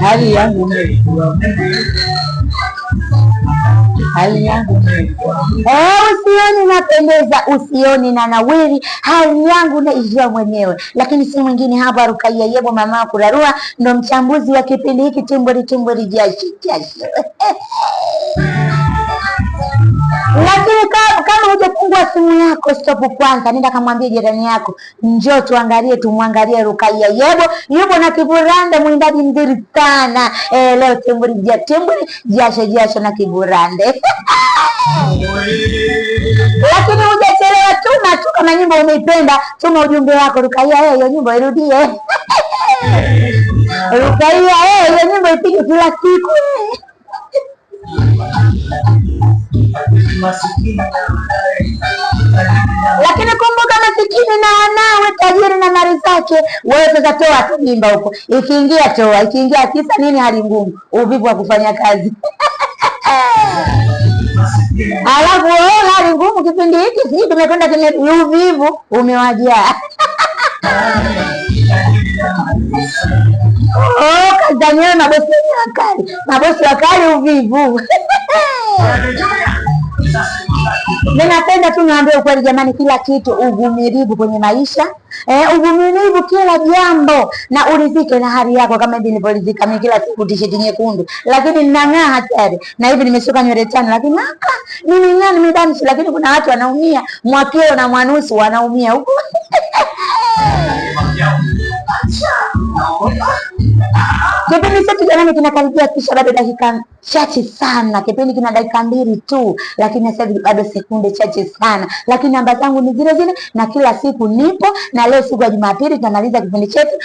hali yangu usioni napendeza, usioni na nawiri, hali yangu naijua mwenyewe. Lakini si mwingine hapa, Rukaiya Yebo, mama kurarua, ndo mchambuzi wa kipindi hiki Timbwiri Jasho. Lakini kama hujafungua simu yako, stop kwanza, nenda kamwambie jirani yako, njoo tumwangalie Rukaiya Yebo yupo na Kiburande, mwindaji mzuri sana. Leo Timbwiri Jasho na Kiburande. Lakini hujachelewa, tuma tu kama nyimbo umeipenda, tuma ujumbe wako Rukaiya, hiyo nyimbo irudie. Rukaiya, hiyo nyimbo ipige kila siku. Lakini kumbuka, masikini na wanawe, tajiri na mali zake. Wewe sasa toa tu mimba huko, ikiingia toa, ikiingia kisa nini? Hali ngumu, uvivu wa kufanya kazi. Alafu hali ngumu kipindi hiki, sisi tumekwenda kwenye uvivu umewajaa. Kazaniwe mabosi wakali uvivu. Ninapenda tu niambie ukweli jamani, kila kitu uvumilivu kwenye maisha. Uvumilivu kila jambo, na uridhike na hali yako kama hivi nilivyoridhika mimi. Kila siku tisheti nyekundu, lakini ninang'aa hatari. Na hivi nimesuka nywele tano, lakini nimeng'aa, nimedamshi. Lakini kuna watu wanaumia, mwakeo na mwanusu wanaumia huko. Kipindi chetu jamani kinakaribia kisha, bado dakika chache sana. Kipindi kina dakika 2 tu, lakini sasa bado sekunde chache sana. Lakini namba zangu ni zile na kila siku nipo, na leo siku ya Jumapili tunamaliza kipindi chetu.